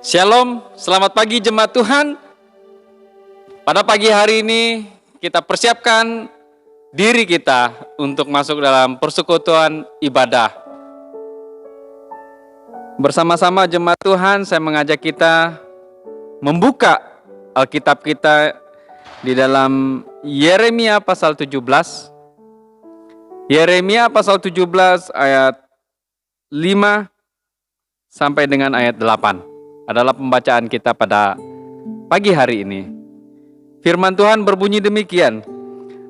Shalom, selamat pagi jemaat Tuhan. Pada pagi hari ini kita persiapkan diri kita untuk masuk dalam persekutuan ibadah. Bersama-sama jemaat Tuhan, saya mengajak kita membuka Alkitab kita di dalam Yeremia pasal 17. Yeremia pasal 17 ayat 5 sampai dengan ayat 8. Adalah pembacaan kita pada pagi hari ini. Firman Tuhan berbunyi demikian.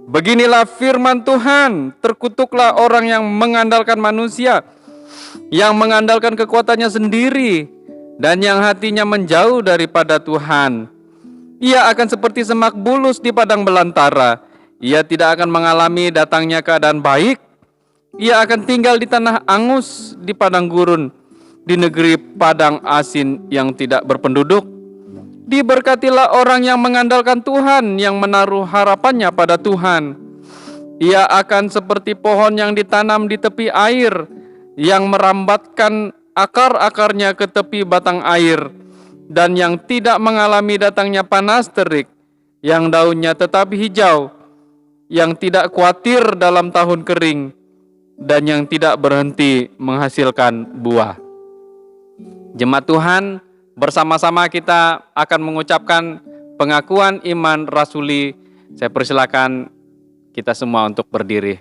Beginilah firman Tuhan, terkutuklah orang yang mengandalkan manusia, yang mengandalkan kekuatannya sendiri, dan yang hatinya menjauh daripada Tuhan. Ia akan seperti semak bulus di padang belantara. Ia tidak akan mengalami datangnya keadaan baik. Ia akan tinggal di tanah angus, di padang gurun, di negeri padang asin yang tidak berpenduduk. Diberkatilah orang yang mengandalkan Tuhan, yang menaruh harapannya pada Tuhan. Ia akan seperti pohon yang ditanam di tepi air, yang merambatkan akar-akarnya ke tepi batang air, dan yang tidak mengalami datangnya panas terik, yang daunnya tetap hijau, yang tidak khawatir dalam tahun kering, dan yang tidak berhenti menghasilkan buah. Jemaat Tuhan, bersama-sama kita akan mengucapkan pengakuan iman rasuli. Saya persilakan kita semua untuk berdiri.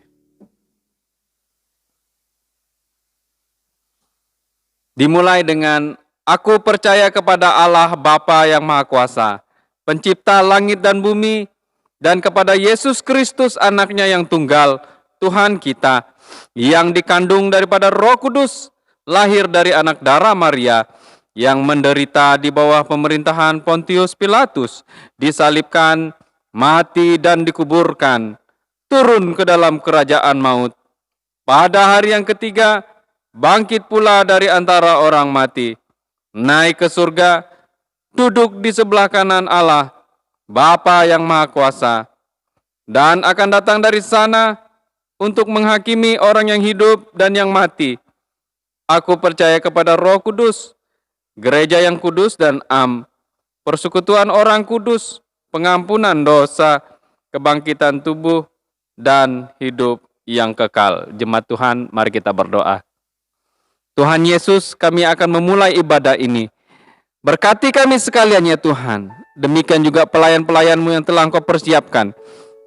Dimulai dengan, aku percaya kepada Allah Bapa yang Maha Kuasa, pencipta langit dan bumi, dan kepada Yesus Kristus anaknya yang tunggal, Tuhan kita, yang dikandung daripada Roh Kudus, lahir dari anak darah Maria, yang menderita di bawah pemerintahan Pontius Pilatus, disalibkan, mati dan dikuburkan, turun ke dalam kerajaan maut. Pada hari yang ketiga, bangkit pula dari antara orang mati, naik ke surga, duduk di sebelah kanan Allah, Bapa yang Maha Kuasa, dan akan datang dari sana untuk menghakimi orang yang hidup dan yang mati. Aku percaya kepada Roh Kudus, gereja yang kudus dan persekutuan orang kudus, pengampunan dosa, kebangkitan tubuh, dan hidup yang kekal. Jemaat Tuhan, mari kita berdoa. Tuhan Yesus, kami akan memulai ibadah ini. Berkati kami sekalian ya Tuhan. Demikian juga pelayan-pelayan-Mu yang telah Engkau persiapkan.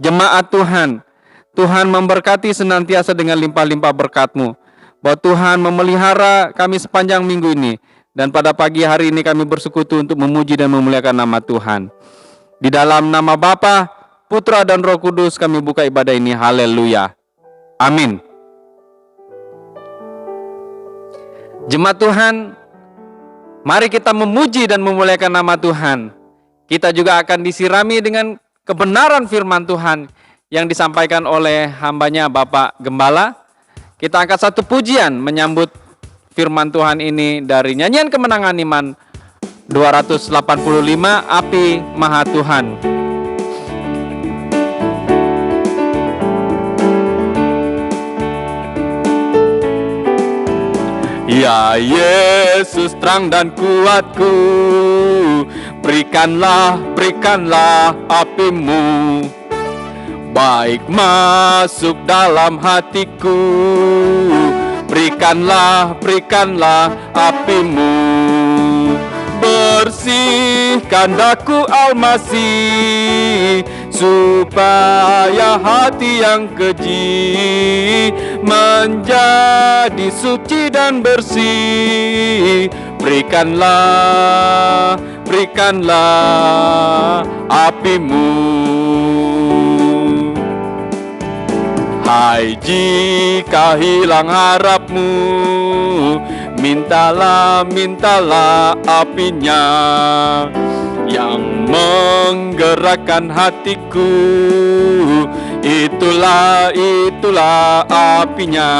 Jemaat Tuhan, Tuhan memberkati senantiasa dengan limpah-limpah berkat-Mu. Bahwa Tuhan memelihara kami sepanjang minggu ini. Dan pada pagi hari ini kami bersekutu untuk memuji dan memuliakan nama Tuhan. Di dalam nama Bapa, Putra dan Roh Kudus kami buka ibadah ini. Haleluya. Amin. Jemaat Tuhan, mari kita memuji dan memuliakan nama Tuhan. Kita juga akan disirami dengan kebenaran firman Tuhan yang disampaikan oleh hambanya Bapak Gembala. Kita angkat satu pujian menyambut firman Tuhan ini dari nyanyian kemenangan iman 285, Api Maha Tuhan. Ya Yesus terang dan kuatku, berikanlah apimu, baik masuk dalam hatiku. Berikanlah apimu, bersihkan daku Almasih, supaya hati yang keji menjadi suci dan bersih. Berikanlah apimu. Hai jika hilang harapmu, mintalah apinya yang menggerakkan hatiku. Itulah apinya.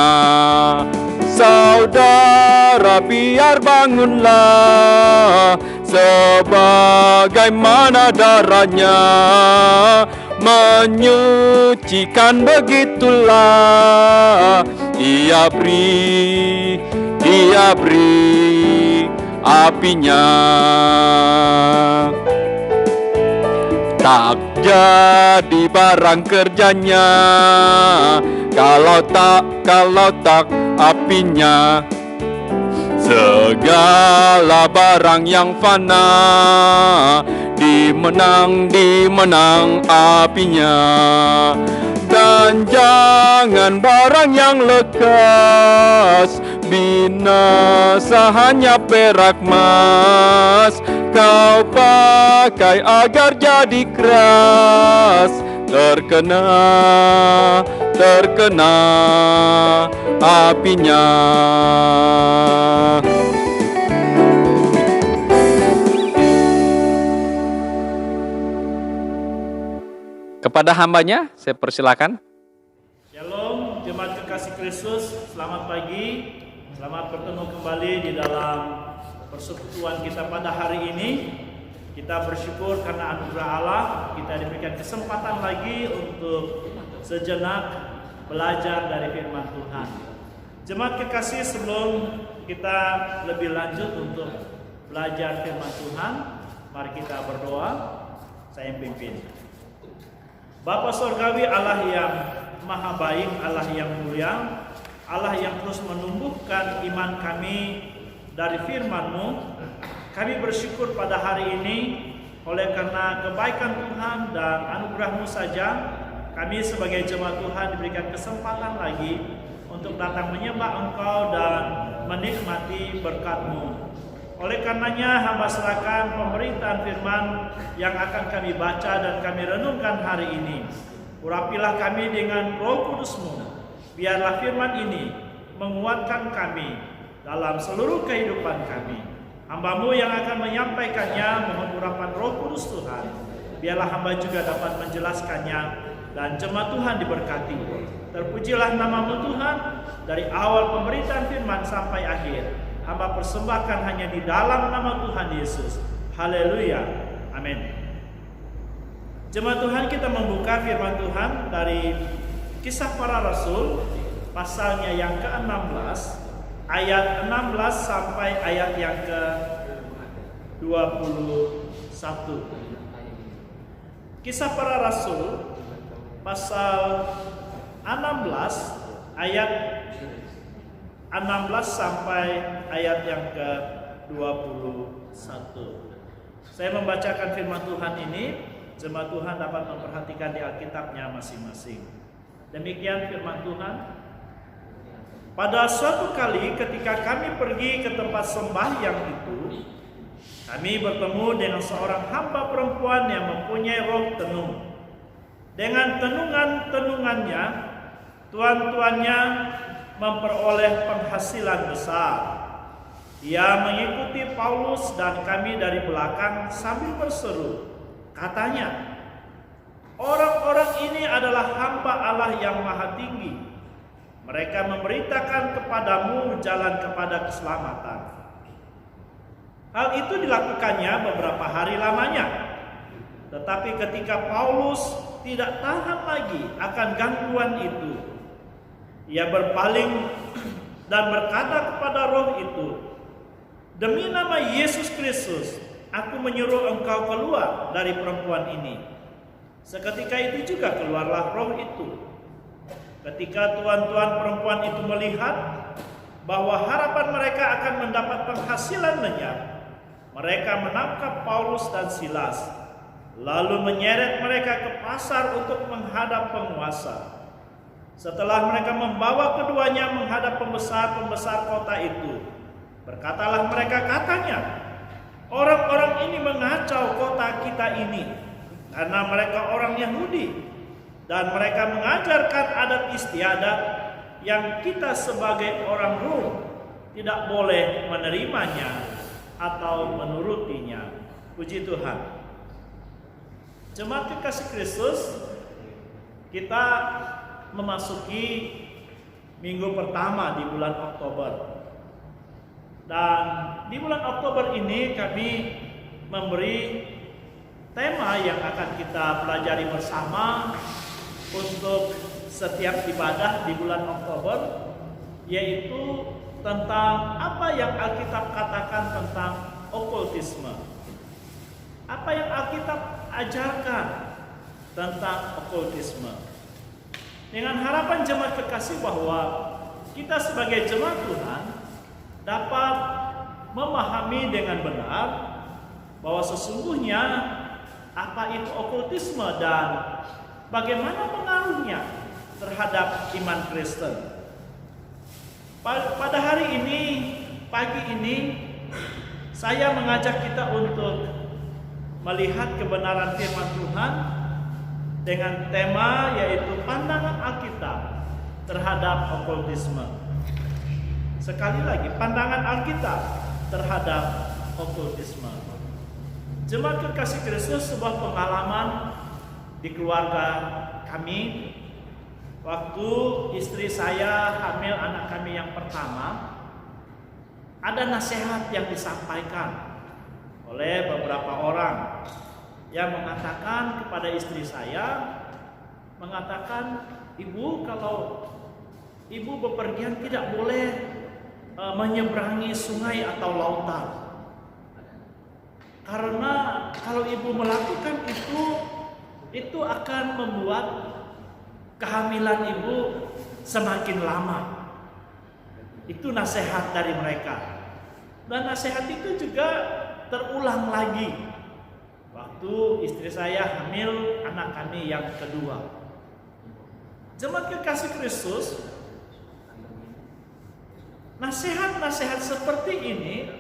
Saudara biar bangunlah, sebagaimana darahnya menyucikan, begitulah ia beri apinya. Tak jadi barang kerjanya kalau tak apinya. Segala barang yang fana dimenang apinya. Dan jangan barang yang lekas, binasa hanya perak mas. Kau pakai agar jadi keras, terkena apinya. Kepada hambanya, saya persilakan. Shalom, jemaat kekasih Kristus, selamat pagi, selamat bertemu kembali di dalam persekutuan kita pada hari ini. Kita bersyukur karena anugerah Allah, kita diberikan kesempatan lagi untuk sejenak belajar dari firman Tuhan. Jemaat kekasih, sebelum kita lebih lanjut untuk belajar firman Tuhan, mari kita berdoa. Saya yang pimpin. Bapa Surgawi, Allah yang maha baik, Allah yang mulia, Allah yang terus menumbuhkan iman kami dari firman-Mu, kami bersyukur pada hari ini oleh karena kebaikan Tuhan dan anugerah-Mu saja, kami sebagai jemaat Tuhan diberikan kesempatan lagi untuk datang menyembah Engkau dan menikmati berkat-Mu. Oleh karenanya hamba serahkan pemberitaan firman yang akan kami baca dan kami renungkan hari ini. Urapilah kami dengan Roh Kudus-Mu. Biarlah firman ini menguatkan kami dalam seluruh kehidupan kami. Hamba-Mu yang akan menyampaikannya mohon urapan Roh Kudus Tuhan. Biarlah hamba juga dapat menjelaskannya dan jemaat Tuhan diberkati. Terpujilah nama-Mu Tuhan dari awal pemberitaan firman sampai akhir. Hamba persembahkan hanya di dalam nama Tuhan Yesus. Haleluya. Amin. Jemaat Tuhan, kita membuka firman Tuhan dari Kisah Para Rasul pasalnya yang ke-16 ayat 16 sampai ayat yang ke-21. Kisah Para Rasul pasal 16 ayat 16 sampai ayat yang ke-21. Saya membacakan firman Tuhan ini, jemaat Tuhan dapat memperhatikan di Alkitabnya masing-masing. Demikian firman Tuhan. Pada suatu kali ketika kami pergi ke tempat sembahyang itu, kami bertemu dengan seorang hamba perempuan yang mempunyai roh tenung. Dengan tenungan-tenungannya, tuan-tuannya memperoleh penghasilan besar. Ia mengikuti Paulus dan kami dari belakang sambil berseru. Katanya, orang-orang ini adalah hamba Allah yang maha tinggi. Mereka memberitakan kepadamu jalan kepada keselamatan. Hal itu dilakukannya beberapa hari lamanya. Tetapi ketika Paulus tidak tahan lagi akan gangguan itu, ia berpaling dan berkata kepada roh itu, "Demi nama Yesus Kristus, aku menyuruh engkau keluar dari perempuan ini." Seketika itu juga keluarlah roh itu. Ketika tuan-tuan perempuan itu melihat bahwa harapan mereka akan mendapat penghasilan lenyap, mereka menangkap Paulus dan Silas, lalu menyeret mereka ke pasar untuk menghadap penguasa. Setelah mereka membawa keduanya menghadap pembesar-pembesar kota itu, berkatalah mereka, katanya, orang-orang ini mengacau kota kita ini karena mereka orang Yahudi dan mereka mengajarkan adat istiadat yang kita sebagai orang Rom tidak boleh menerimanya atau menurutinya. Puji Tuhan. Jemaat kekasih Kristus, kita memasuki minggu pertama di bulan Oktober. Dan di bulan Oktober ini kami memberi tema yang akan kita pelajari bersama untuk setiap ibadah di bulan Oktober, yaitu tentang apa yang Alkitab katakan tentang okultisme. Apa yang Alkitab ajarkan tentang okultisme. Dengan harapan jemaat kekasih bahwa kita sebagai jemaat Tuhan dapat memahami dengan benar bahwa sesungguhnya apa itu okultisme dan bagaimana pengaruhnya terhadap iman Kristen. Pada hari ini, pagi ini, saya mengajak kita untuk melihat kebenaran firman Tuhan dengan tema yaitu pandangan Alkitab terhadap okultisme. Sekali lagi, pandangan Alkitab terhadap okultisme. Jemaat kekasih Kristus, sebuah pengalaman di keluarga kami waktu istri saya hamil anak kami yang pertama. Ada nasihat yang disampaikan oleh beberapa orang yang mengatakan kepada istri saya, mengatakan, "Ibu, kalau ibu bepergian tidak boleh menyeberangi sungai atau lautan. Karena kalau ibu melakukan itu akan membuat kehamilan ibu semakin lama." Itu nasihat dari mereka. Dan nasihat itu juga terulang lagi waktu istri saya hamil anak kami yang kedua. Jemaat kekasih Kristus, nasihat-nasihat seperti ini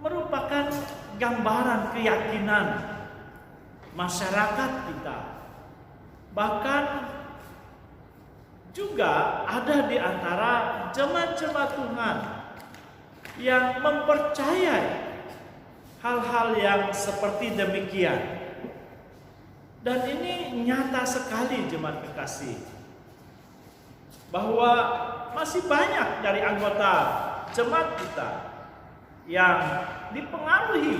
merupakan gambaran keyakinan masyarakat kita. Bahkan juga ada di antara jemaat-jemaat Tuhan yang mempercayai hal-hal yang seperti demikian. Dan ini nyata sekali jemaat kekasih, bahwa masih banyak dari anggota jemaat kita yang dipengaruhi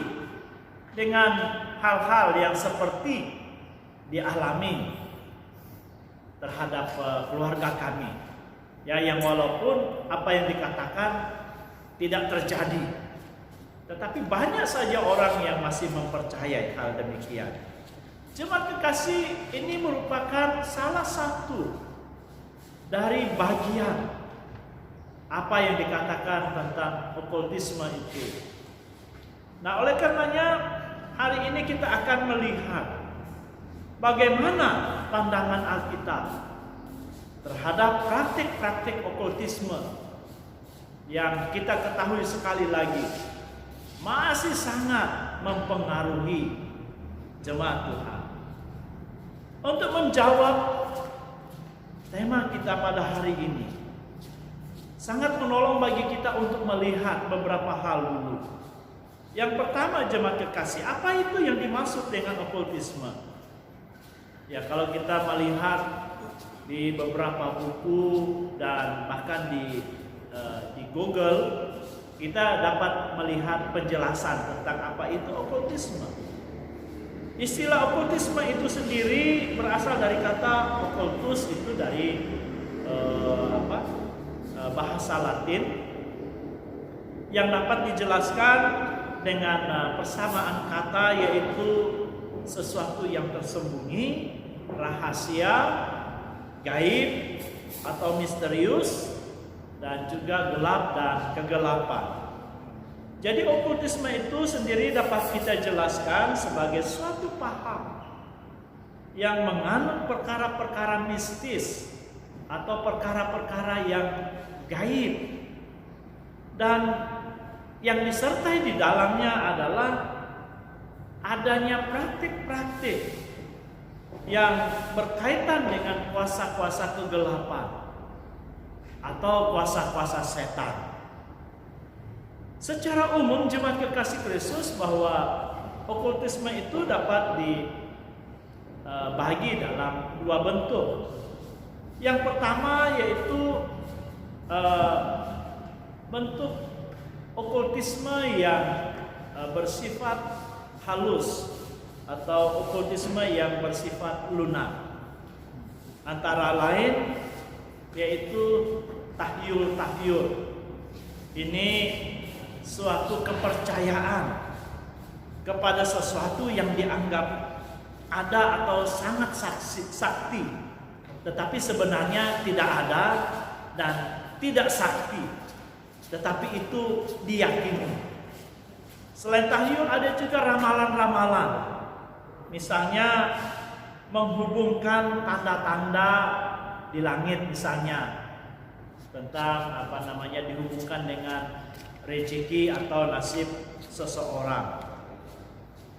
dengan hal-hal yang seperti dialami terhadap keluarga kami. Ya, yang walaupun apa yang dikatakan tidak terjadi, tetapi banyak saja orang yang masih mempercayai hal demikian. Jemaat kekasih, ini merupakan salah satu dari bagian apa yang dikatakan tentang okultisme itu. Nah, oleh karenanya hari ini kita akan melihat bagaimana pandangan Alkitab terhadap praktik-praktik okultisme yang kita ketahui sekali lagi masih sangat mempengaruhi jemaat Tuhan. Untuk menjawab tema kita pada hari ini, sangat menolong bagi kita untuk melihat beberapa hal dulu. Yang pertama, jemaat kekasih, apa itu yang dimaksud dengan okultisme? Ya, kalau kita melihat di beberapa buku dan bahkan di Google, kita dapat melihat penjelasan tentang apa itu okultisme. Istilah okultisme itu sendiri berasal dari kata occultus, itu dari bahasa Latin yang dapat dijelaskan dengan persamaan kata, yaitu sesuatu yang tersembunyi, rahasia, gaib atau misterius, dan juga gelap dan kegelapan. Jadi okultisme itu sendiri dapat kita jelaskan sebagai suatu paham yang mengandung perkara-perkara mistis atau perkara-perkara yang gaib, dan yang disertai di dalamnya adalah adanya praktik-praktik yang berkaitan dengan kuasa-kuasa kegelapan atau kuasa-kuasa setan. Secara umum jemaat kekasih Kristus, bahwa okultisme itu dapat dibagi dalam dua bentuk. Yang pertama yaitu bentuk okultisme yang bersifat halus atau okultisme yang bersifat lunak. Antara lain yaitu tahyul-tahyul Ini suatu kepercayaan kepada sesuatu yang dianggap ada atau sangat sakti, tetapi sebenarnya tidak ada dan tidak sakti, tetapi itu diyakini. Selain tahyul ada juga ramalan-ramalan, misalnya menghubungkan tanda-tanda di langit, misalnya tentang dihubungkan dengan rezeki atau nasib seseorang.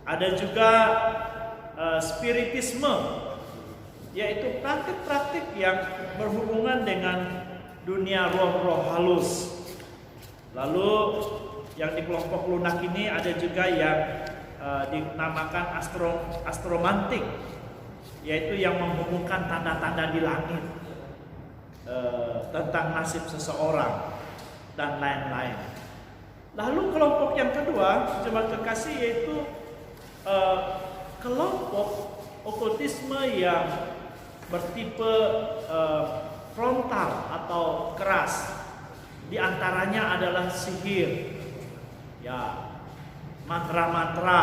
Ada juga spiritisme, yaitu praktik-praktik yang berhubungan dengan dunia roh-roh halus. Lalu yang di kelompok lunak ini ada juga yang dinamakan astromantik, yaitu yang menghubungkan tanda-tanda di langit tentang nasib seseorang dan lain-lain. Lalu kelompok yang kedua, jemaat kekasih, yaitu kelompok okultisme yang bertipe frontal atau keras. Di antaranya adalah sihir, ya, mantra-mantra.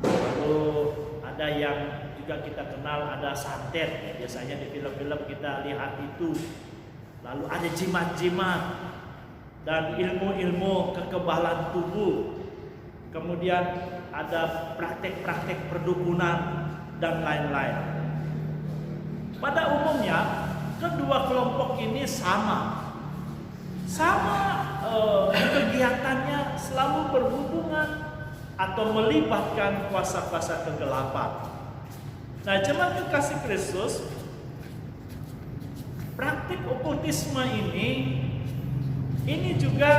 Lalu ada yang juga kita kenal, ada santet, ya, biasanya di film-film kita lihat itu. Lalu ada jimat-jimat dan ilmu-ilmu kekebalan tubuh. Kemudian ada praktek-praktek perdukunan dan lain-lain. Pada umumnya kedua kelompok ini sama kegiatannya selalu berhubungan atau melibatkan kuasa-kuasa kegelapan. Nah, jemaat kekasih Kristus, praktik okultisme ini juga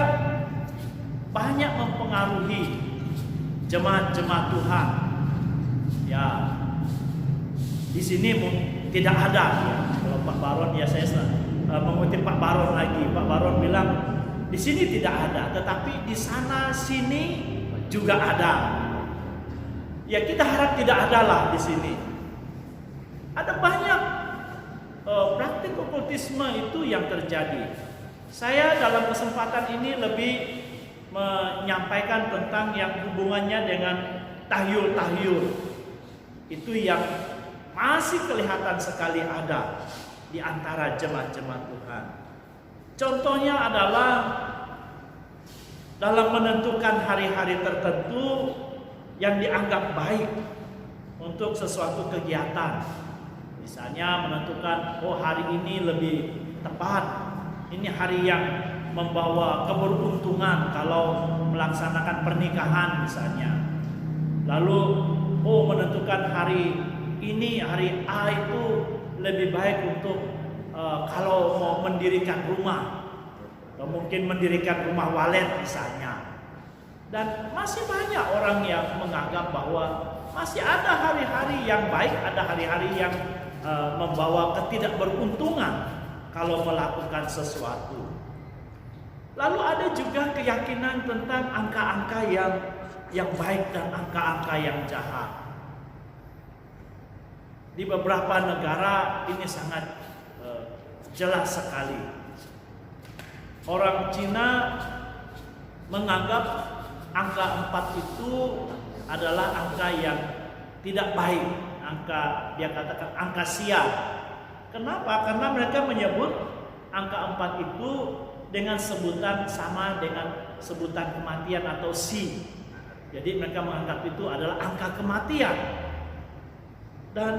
banyak mempengaruhi jemaat-jemaat Tuhan. Ya, di sini tidak ada. Ya. Kalau Pak Baron, ya saya mengutip Pak Baron lagi. Pak Baron bilang di sini tidak ada, tetapi di sana sini juga ada. Ya, kita harap tidak ada lah di sini. Ada banyak praktik okultisme itu yang terjadi. Saya dalam kesempatan ini lebih menyampaikan tentang yang hubungannya dengan tahyul-tahyul. Itu yang masih kelihatan sekali ada di antara jemaat-jemaat Tuhan. Contohnya adalah dalam menentukan hari-hari tertentu yang dianggap baik untuk sesuatu kegiatan. Misalnya menentukan, hari ini lebih tepat, ini hari yang membawa keberuntungan kalau melaksanakan pernikahan misalnya. Lalu menentukan hari ini, hari A itu lebih baik untuk kalau mau mendirikan rumah, atau mungkin mendirikan rumah walet misalnya. Dan masih banyak orang yang menganggap bahwa masih ada hari-hari yang baik, ada hari-hari yang membawa ketidakberuntungan kalau melakukan sesuatu. Lalu ada juga keyakinan tentang angka-angka yang baik dan angka-angka yang jahat. Di beberapa negara ini sangat jelas sekali. Orang Cina menganggap angka 4 itu adalah angka yang tidak baik, dia katakan angka sial. Kenapa? Karena mereka menyebut angka 4 itu dengan sebutan sama dengan sebutan kematian atau si. Jadi mereka menganggap itu adalah angka kematian. Dan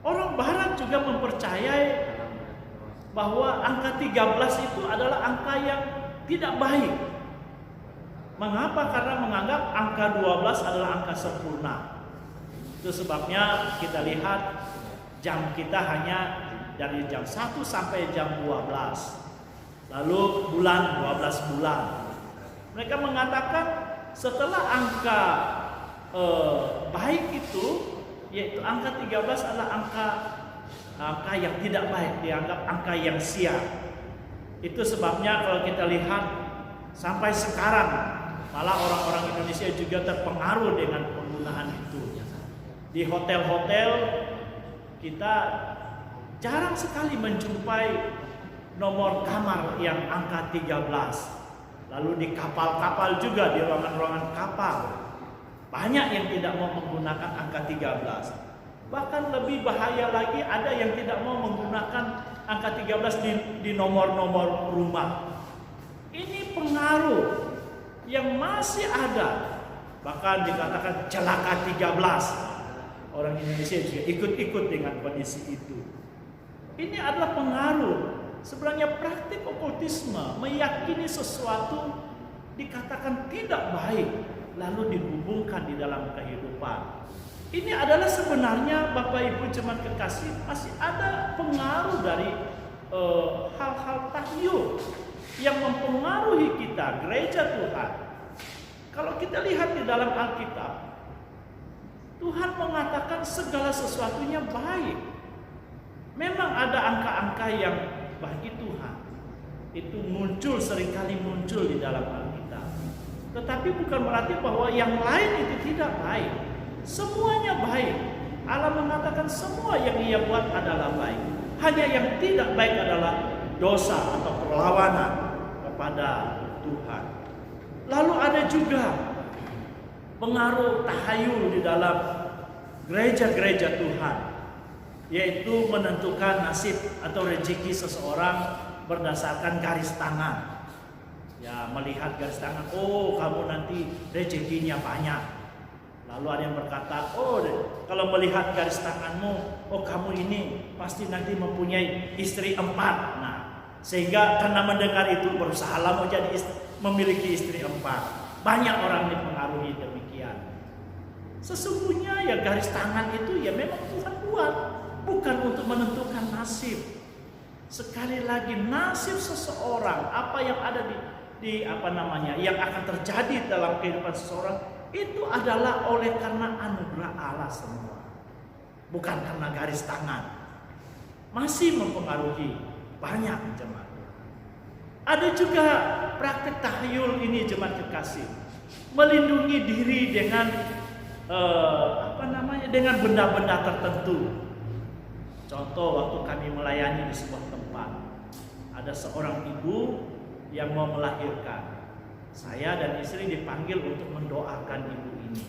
orang Barat juga mempercayai bahwa angka 13 itu adalah angka yang tidak baik. Mengapa? Karena menganggap angka 12 adalah angka sempurna. Itu sebabnya kita lihat jam kita hanya dari jam 1 sampai jam 12. Lalu bulan 12 bulan. Mereka mengatakan setelah angka baik itu, yaitu angka 13 adalah angka yang tidak baik, dianggap angka yang sial. Itu sebabnya kalau kita lihat sampai sekarang malah orang-orang Indonesia juga terpengaruh dengan penggunaan itu. Di hotel-hotel kita jarang sekali menjumpai nomor kamar yang angka 13. Lalu di kapal-kapal juga, di ruangan-ruangan kapal, banyak yang tidak mau menggunakan angka 13. Bahkan lebih bahaya lagi, ada yang tidak mau menggunakan angka 13 di nomor-nomor rumah. Ini pengaruh yang masih ada. Bahkan dikatakan celaka 13. Orang Indonesia juga ikut-ikut dengan kondisi itu. Ini adalah pengaruh. Sebenarnya praktik okultisme meyakini sesuatu dikatakan tidak baik, lalu dihubungkan di dalam kehidupan. Ini adalah sebenarnya Bapak Ibu jemaat kekasih, masih ada pengaruh dari hal-hal tahyul yang mempengaruhi kita, gereja Tuhan. Kalau kita lihat di dalam Alkitab, Tuhan mengatakan segala sesuatunya baik. Memang ada angka-angka yang bagi Tuhan itu seringkali muncul di dalam Alkitab. Tetapi bukan berarti bahwa yang lain itu tidak baik. Semuanya baik. Allah mengatakan semua yang Ia buat adalah baik. Hanya yang tidak baik adalah dosa atau perlawanan kepada Tuhan. Lalu ada juga pengaruh tahayul di dalam gereja-gereja Tuhan, yaitu menentukan nasib atau rezeki seseorang berdasarkan garis tangan. Ya, melihat garis tangan, oh kamu nanti rezekinya banyak. Lalu ada yang berkata, oh kalau melihat garis tanganmu, oh kamu ini pasti nanti mempunyai istri 4. Nah, sehingga karena mendengar itu berusahalah mau jadi memiliki istri 4. Banyak orang dipengaruhi demikian. Sesungguhnya ya garis tangan itu ya memang Tuhan buat, bukan untuk menentukan nasib. Sekali lagi nasib seseorang, apa yang ada yang akan terjadi dalam kehidupan seseorang itu adalah oleh karena anugerah Allah semua, bukan karena garis tangan. Masih mempengaruhi banyak jemaat. Ada juga praktik tahyul ini jemaat kekasih, melindungi diri dengan dengan benda-benda tertentu. Contoh, waktu kami melayani di sebuah tempat, ada seorang ibu yang mau melahirkan. Saya dan istri dipanggil untuk mendoakan ibu ini.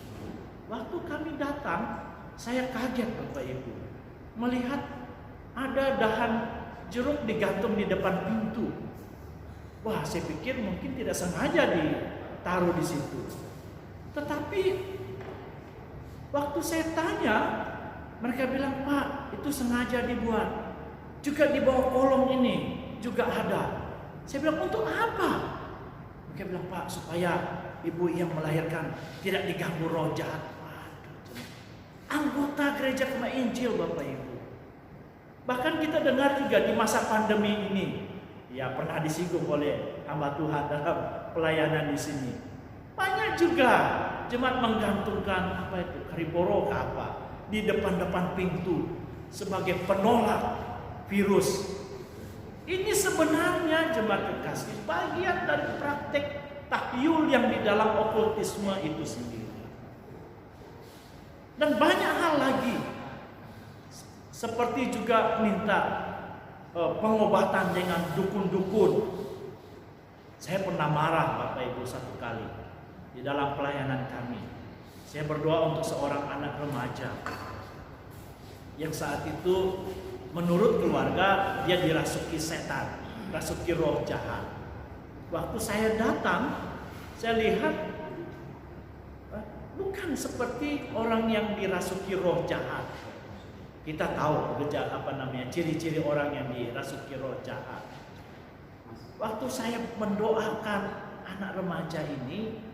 Waktu kami datang, saya kaget Bapak Ibu melihat ada dahan jeruk digantung di depan pintu. Wah, saya pikir mungkin tidak sengaja ditaruh di situ. Tetapi waktu saya tanya, mereka bilang, Pak, itu sengaja dibuat. Juga di bawah kolong ini juga ada. Saya bilang, untuk apa? Mereka bilang, Pak, supaya ibu yang melahirkan tidak diganggu roh jahat. Waduh, anggota gereja Kema Injil Bapak Ibu. Bahkan kita dengar juga di masa pandemi ini, ya pernah disinggung oleh hamba Tuhan dalam pelayanan di sini. Banyak juga jemaat menggantungkan kariboro di depan-depan pintu sebagai penolak virus. Ini sebenarnya jemaat kekasih bagian dari praktek tahyul yang di dalam okultisme itu sendiri. Dan banyak hal lagi, seperti juga minta pengobatan dengan dukun-dukun. Saya pernah marah Bapak Ibu satu kali di dalam pelayanan kami. Saya berdoa untuk seorang anak remaja yang saat itu menurut keluarga dia dirasuki setan, rasuki roh jahat. Waktu saya datang, saya lihat bukan seperti orang yang dirasuki roh jahat. Kita tahu ciri-ciri orang yang dirasuki roh jahat. Waktu saya mendoakan anak remaja ini,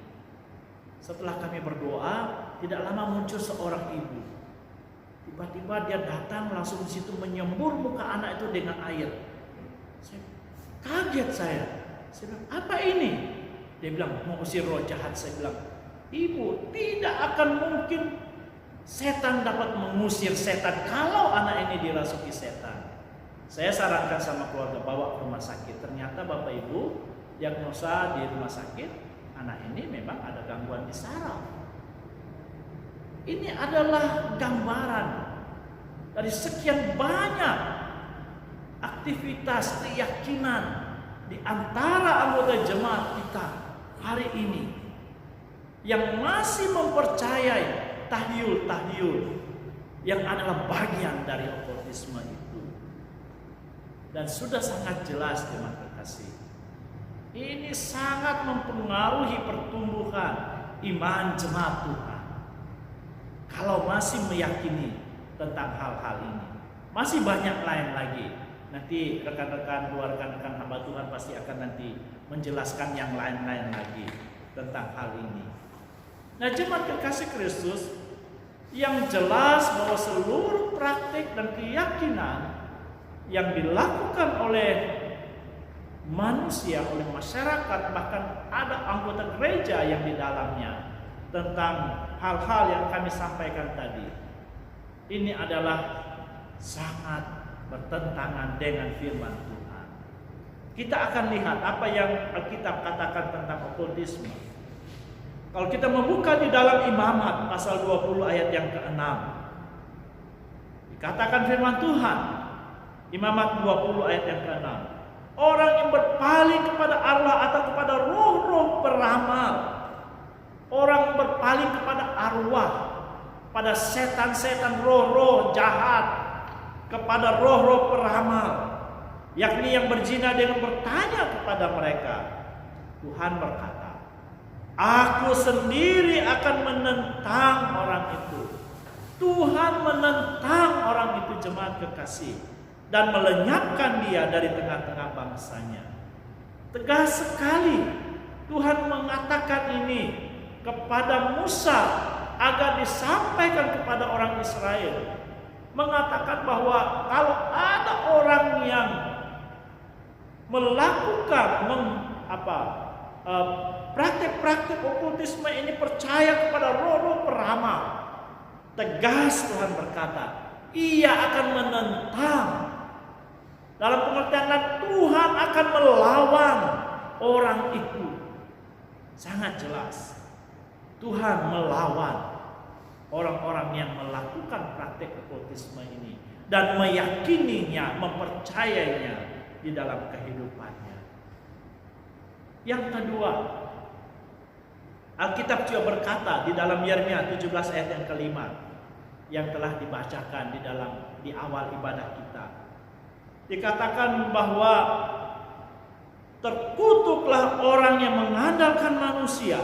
setelah kami berdoa, tidak lama muncul seorang ibu. Tiba-tiba dia datang langsung di situ menyembur muka anak itu dengan air. Kaget saya. Saya bilang, apa ini? Dia bilang, mau usir roh jahat. Saya bilang, Ibu, tidak akan mungkin setan dapat mengusir setan kalau anak ini dirasuki setan. Saya sarankan sama keluarga bawa ke rumah sakit. Ternyata Bapak Ibu, diagnosa di rumah sakit, anak ini memang ada gangguan di saraf. Ini adalah gambaran dari sekian banyak aktivitas keyakinan di antara anggota jemaat kita hari ini yang masih mempercayai tahyul-tahyul yang adalah bagian dari okultisme itu. Dan sudah sangat jelas jemaat kekasih, ini sangat mempengaruhi pertumbuhan iman jemaat Tuhan. Kalau masih meyakini tentang hal-hal ini, masih banyak lain lagi. Nanti rekan-rekan, dua rekan-rekan hamba Tuhan pasti akan nanti menjelaskan yang lain-lain lagi tentang hal ini. Nah, jemaat kekasih Kristus, yang jelas bahwa seluruh praktik dan keyakinan yang dilakukan oleh manusia, oleh masyarakat, bahkan ada anggota gereja yang di dalamnya tentang hal-hal yang kami sampaikan tadi, ini adalah sangat bertentangan dengan firman Tuhan. Kita akan lihat apa yang Alkitab katakan tentang okultisme. Kalau kita membuka di dalam Imamat pasal 20 ayat yang ke-6, dikatakan firman Tuhan, Imamat 20 ayat yang ke-6, orang yang berpaling kepada Allah atau kepada roh-roh peramal, orang yang berpaling kepada arwah, pada setan-setan, roh-roh jahat, kepada roh-roh peramal, yakni yang berzina dengan bertanya kepada mereka. Tuhan berkata, aku sendiri akan menentang orang itu. Tuhan menentang orang itu jemaat kekasih, dan melenyapkan dia dari tengah-tengah bangsanya. Tegas sekali Tuhan mengatakan ini kepada Musa agar disampaikan kepada orang Israel, mengatakan bahwa kalau ada orang yang melakukan praktik-praktik okultisme ini, percaya kepada roh-roh peramal, tegas Tuhan berkata, ia akan menentang. Dalam pengertian Tuhan akan melawan orang itu. Sangat jelas Tuhan melawan orang-orang yang melakukan praktik okultisme ini dan meyakininya, mempercayainya di dalam kehidupannya. Yang kedua, Alkitab juga berkata di dalam Yeremia 17 ayat yang kelima yang telah dibacakan di awal ibadah kita. Dikatakan bahwa terkutuklah orang yang mengandalkan manusia,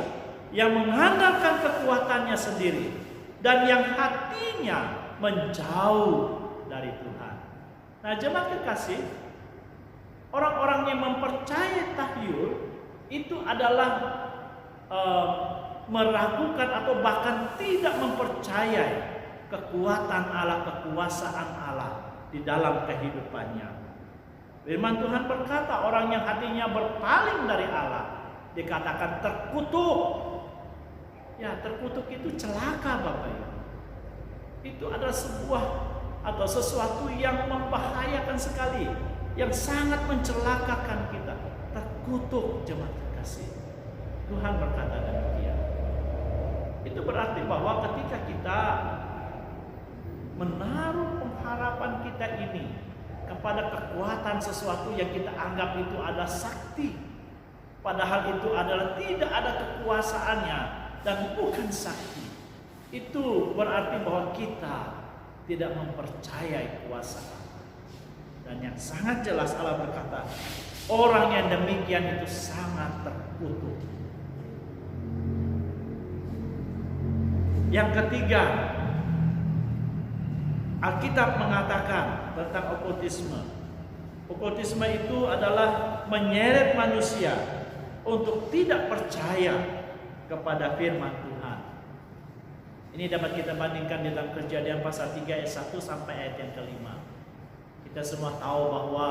yang mengandalkan kekuatannya sendiri, dan yang hatinya menjauh dari Tuhan. Nah, jemaat kekasih, orang-orang yang mempercayai tahyul itu adalah meragukan atau bahkan tidak mempercayai kekuatan Allah, kekuasaan Allah di dalam kehidupannya. Firman Tuhan berkata, orang yang hatinya berpaling dari Allah dikatakan terkutuk. Ya, terkutuk itu celaka Bapak Ibu. Itu adalah sebuah atau sesuatu yang membahayakan sekali, yang sangat mencelakakan kita. Terkutuk jemaat kekasih. Tuhan berkata demikian. Itu berarti bahwa ketika kita menaruh pengharapan kita ini kepada kekuatan sesuatu yang kita anggap itu adalah sakti, padahal itu adalah tidak ada kekuasaannya dan bukan sakti, itu berarti bahwa kita tidak mempercayai kuasa Allah. Dan yang sangat jelas Allah berkata, orang yang demikian itu sangat terkutuk. Yang ketiga, Alkitab mengatakan tentang okultisme. Okultisme itu adalah menyeret manusia untuk tidak percaya kepada firman Tuhan. Ini dapat kita bandingkan dalam Kejadian pasal 3 ayat 1 sampai ayat yang kelima. Kita semua tahu bahwa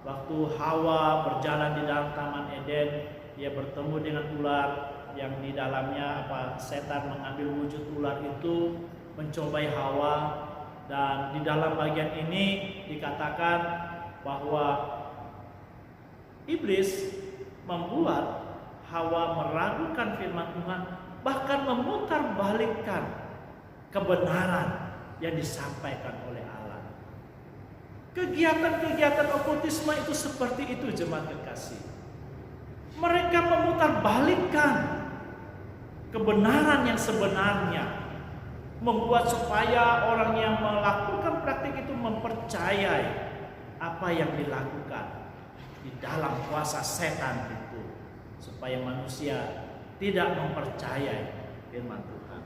waktu Hawa berjalan di dalam Taman Eden, dia bertemu dengan ular yang di dalamnya setan mengambil wujud ular itu mencobai Hawa. Dan di dalam bagian ini dikatakan bahwa iblis membuat Hawa meragukan firman Tuhan, bahkan memutarbalikkan kebenaran yang disampaikan oleh Allah. Kegiatan-kegiatan okultisme itu seperti itu, jemaat kekasih. Mereka memutarbalikkan kebenaran yang sebenarnya, membuat supaya orang yang melakukan praktik itu mempercayai apa yang dilakukan di dalam kuasa setan itu, supaya manusia tidak mempercayai firman Tuhan.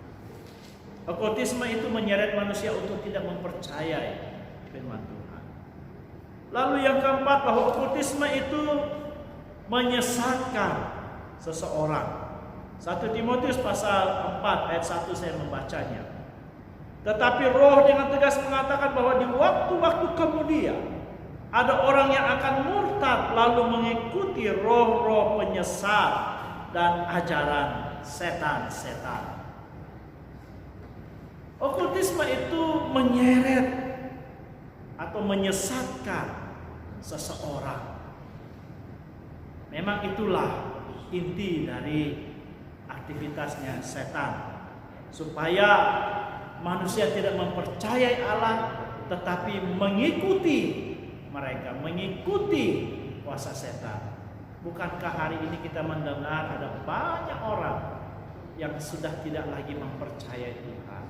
Okultisme itu menyeret manusia untuk tidak mempercayai firman Tuhan. Lalu yang keempat, bahwa okultisme itu menyesatkan seseorang. 1 Timotius pasal 4 ayat 1 saya membacanya. Tetapi Roh dengan tegas mengatakan bahwa di waktu-waktu kemudian ada orang yang akan murtad lalu mengikuti roh-roh penyesat dan ajaran setan-setan. Okultisme itu menyeret atau menyesatkan seseorang. Memang itulah inti dari aktivitasnya setan, supaya manusia tidak mempercayai Allah, tetapi mengikuti mereka, mengikuti kuasa setan. Bukankah hari ini kita mendengar ada banyak orang yang sudah tidak lagi mempercayai Tuhan,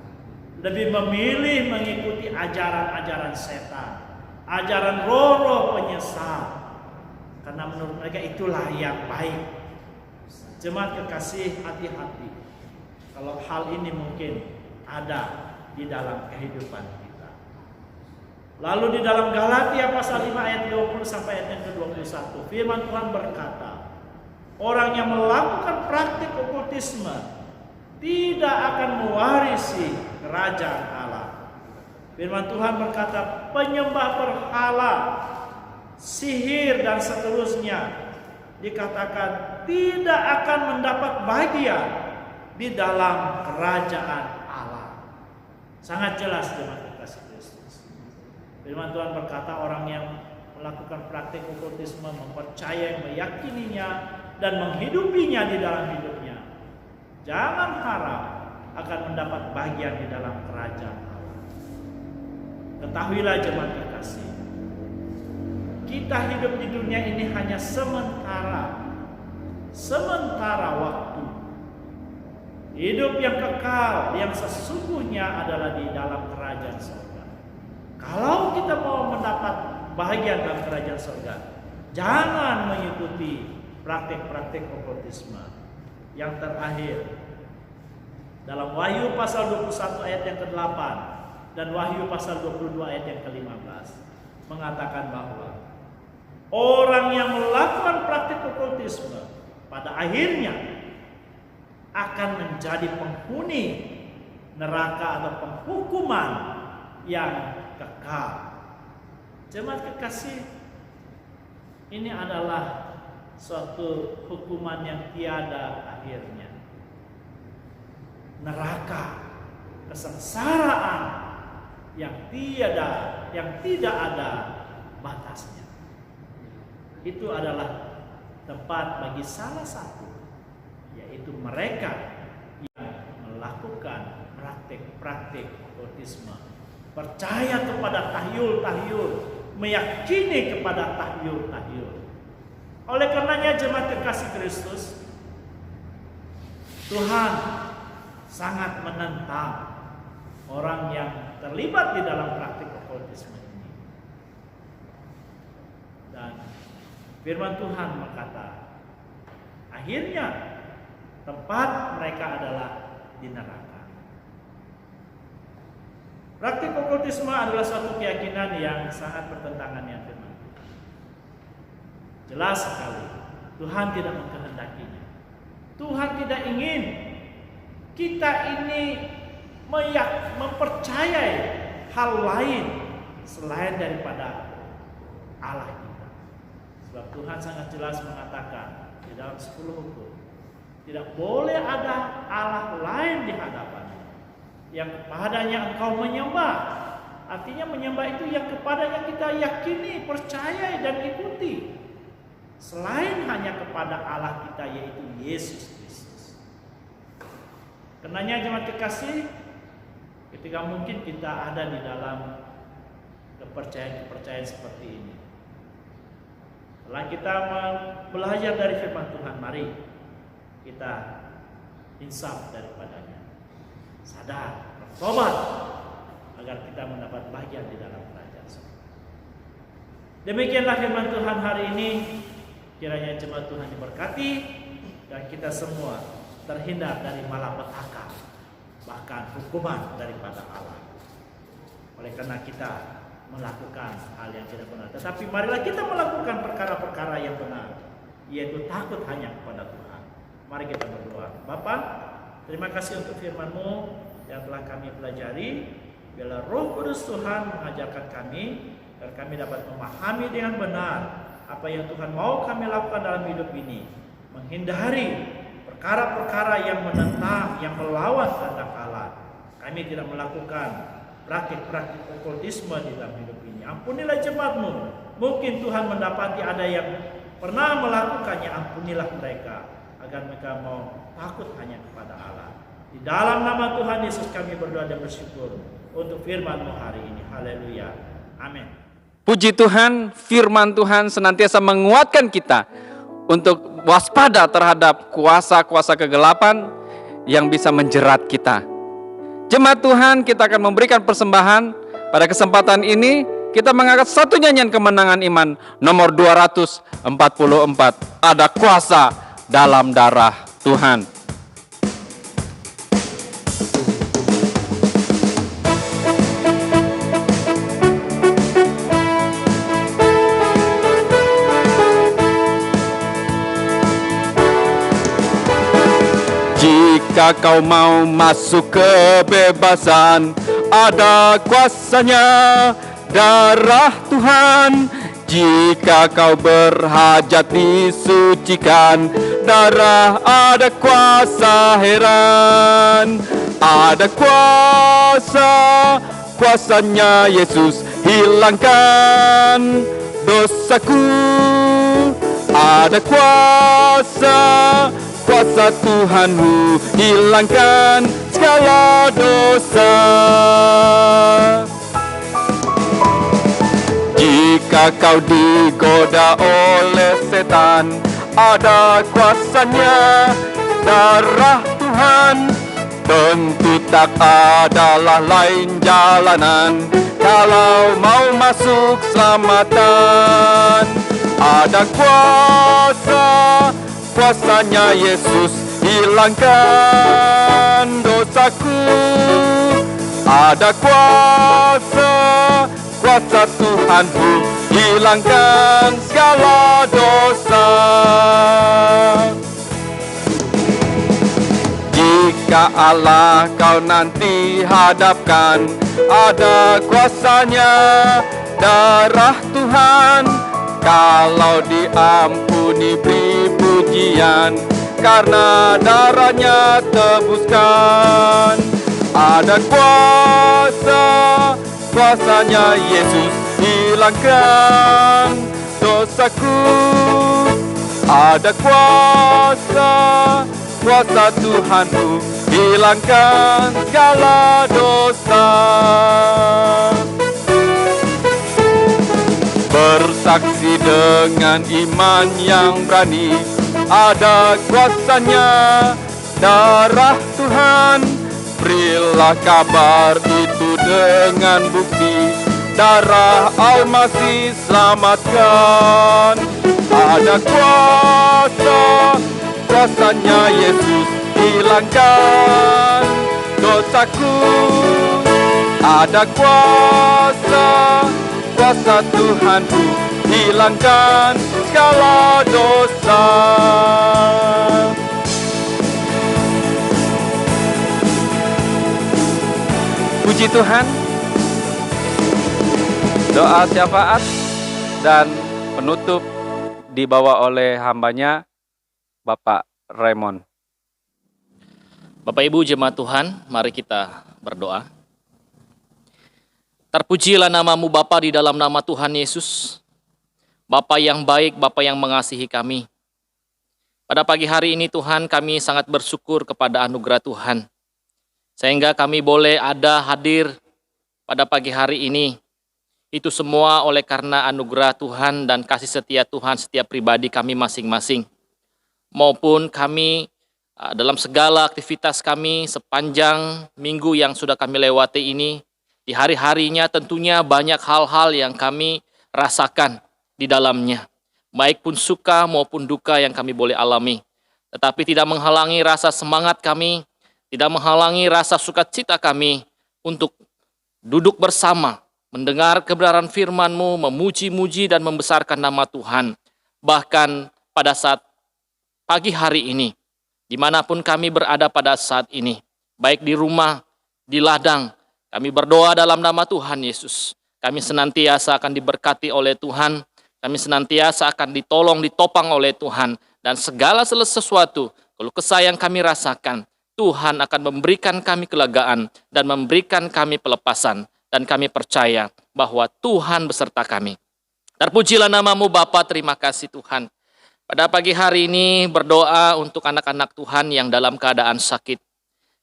lebih memilih mengikuti ajaran-ajaran setan, ajaran roh-roh penyesat, karena menurut mereka itulah yang baik. Jemaat kekasih, hati-hati kalau hal ini mungkin ada di dalam kehidupan kita. Lalu di dalam Galatia pasal 5 ayat 20 sampai ayat yang ke-21, firman Tuhan berkata, orang yang melakukan praktik okultisme tidak akan mewarisi kerajaan Allah. Firman Tuhan berkata, penyembah berhala, sihir dan seterusnya dikatakan tidak akan mendapat bagian di dalam kerajaan Allah. Sangat jelas jemaat kekasih Kristus. Firman Tuhan berkata, orang yang melakukan praktik okultisme, mempercayai, meyakininya dan menghidupinya di dalam hidupnya, jangan harap akan mendapat bagian di dalam kerajaan Allah. Ketahuilah jemaat kekasih, kita hidup di dunia ini hanya sementara waktu. Hidup yang kekal, yang sesungguhnya adalah di dalam kerajaan surga. Kalau kita mau mendapat bahagian dalam kerajaan surga, jangan mengikuti praktik-praktik okultisme. Yang terakhir, dalam Wahyu pasal 21 ayat yang ke-8 dan Wahyu pasal 22 ayat yang ke-15 mengatakan bahwa orang yang melakukan praktik okultisme pada akhirnya akan menjadi penghuni neraka atau penghukuman yang kekal. Jemaat kekasih, ini adalah suatu hukuman yang tiada akhirnya. Neraka, kesengsaraan yang tidak ada batasnya. Itu adalah tempat bagi salah satu, yaitu mereka yang melakukan praktik-praktik okultisme, percaya kepada tahyul-tahyul, meyakini kepada tahyul-tahyul. Oleh karenanya jemaat kekasih Kristus, Tuhan sangat menentang orang yang terlibat di dalam praktik okultisme ini. Dan firman Tuhan berkata, akhirnya tempat mereka adalah di neraka. Praktik okultisme adalah suatu keyakinan yang sangat bertentangan dengan firman Tuhan. Jelas sekali, Tuhan tidak mengkehendakinya. Tuhan tidak ingin kita ini mempercayai hal lain selain daripada Allah kita. Sebab Tuhan sangat jelas mengatakan di dalam 10 hukum, tidak boleh ada Allah lain di hadapannya yang kepadanya engkau menyembah. Artinya menyembah itu yang kepadanya kita yakini, percayai dan ikuti, selain hanya kepada Allah kita, yaitu Yesus Kristus. Karenanya jemaat kekasih, ketika mungkin kita ada di dalam kepercayaan seperti ini. Setelah kita belajar dari firman Tuhan, mari kita insaf daripadanya, sadar, bertobat, agar kita mendapat bagian di dalam kerajaan surga. Demikianlah firman Tuhan hari ini. Kiranya jemaat Tuhan diberkati dan kita semua terhindar dari malapetaka, bahkan hukuman daripada Allah. Oleh karena kita melakukan hal yang tidak benar, tetapi marilah kita melakukan perkara-perkara yang benar, yaitu takut hanya kepada Tuhan. Mari kita berdoa. Bapa, terima kasih untuk firman-Mu yang telah kami pelajari. Biarlah Roh Kudus Tuhan mengajarkan kami, agar kami dapat memahami dengan benar apa yang Tuhan mau kami lakukan dalam hidup ini, menghindari perkara-perkara yang menentang, yang melawan kehendak Allah. Kami tidak melakukan praktik-praktik okultisme di dalam hidup ini. Ampunilah jemaat-Mu. Mungkin Tuhan mendapati ada yang pernah melakukannya, ampunilah mereka, agar mereka mau takut hanya kepada Allah. Di dalam nama Tuhan Yesus kami berdoa dan bersyukur untuk firman-Mu hari ini. Haleluya. Amin. Puji Tuhan, firman Tuhan senantiasa menguatkan kita untuk waspada terhadap kuasa-kuasa kegelapan yang bisa menjerat kita. Jemaat Tuhan, kita akan memberikan persembahan. Pada kesempatan ini, kita mengangkat satu nyanyian kemenangan iman nomor 244. Ada kuasa dalam darah Tuhan. Jika kau mau masuk kebebasan, ada kuasanya darah Tuhan. Jika kau berhajat disucikan, darah ada kuasa heran. Ada kuasa, kuasanya Yesus hilangkan dosaku. Ada kuasa, kuasa Tuhanmu hilangkan segala dosa. Jika kau digoda oleh setan, ada kuasanya darah Tuhan. Tentu tak adalah lain jalanan kalau mau masuk selamatan. Ada kuasa, kuasanya Yesus hilangkan dosaku. Ada kuasa, kuasa Tuhanku hilangkan segala dosa. Jika Allah kau nanti hadapkan, ada kuasanya darah Tuhan. Kalau diampuni beri pujian, karena darahnya tebuskan. Ada kuasa, kuasanya Yesus hilangkan dosaku. Ada kuasa, kuasa Tuhanku hilangkan segala dosa. Bersaksi dengan iman yang berani, ada kuasanya darah Tuhan. Berilah kabar itu dengan bukti, darah Al-Masih selamatkan. Ada kuasa, kuasanya Yesus hilangkan dosaku. Ada kuasa, kuasa Tuhanku hilangkan segala dosa. Puji Tuhan. Doa syafaat dan penutup dibawa oleh hambanya Bapak Raymond. Bapak Ibu jemaat Tuhan, mari kita berdoa. Terpujilah nama-Mu Bapa di dalam nama Tuhan Yesus. Bapa yang baik, Bapa yang mengasihi kami. Pada pagi hari ini Tuhan, kami sangat bersyukur kepada anugerah Tuhan. Sehingga kami boleh hadir pada pagi hari ini Itu semua oleh karena anugerah Tuhan dan kasih setia Tuhan setiap pribadi kami masing-masing. Maupun kami dalam segala aktivitas kami sepanjang minggu yang sudah kami lewati ini, di hari-harinya tentunya banyak hal-hal yang kami rasakan di dalamnya. Baik pun suka maupun duka yang kami boleh alami. Tetapi tidak menghalangi rasa semangat kami, tidak menghalangi rasa sukacita kami untuk duduk bersama, mendengar kebenaran firman-Mu, memuji-muji dan membesarkan nama Tuhan. Bahkan pada saat pagi hari ini, dimanapun kami berada pada saat ini, baik di rumah, di ladang, kami berdoa dalam nama Tuhan Yesus. Kami senantiasa akan diberkati oleh Tuhan, kami senantiasa akan ditolong, ditopang oleh Tuhan, dan segala sesuatu, kalau kesah yang kami rasakan, Tuhan akan memberikan kami kelegaan dan memberikan kami pelepasan. Dan kami percaya bahwa Tuhan beserta kami. Terpujilah nama-Mu Bapa, terima kasih Tuhan. Pada pagi hari ini berdoa untuk anak-anak Tuhan yang dalam keadaan sakit.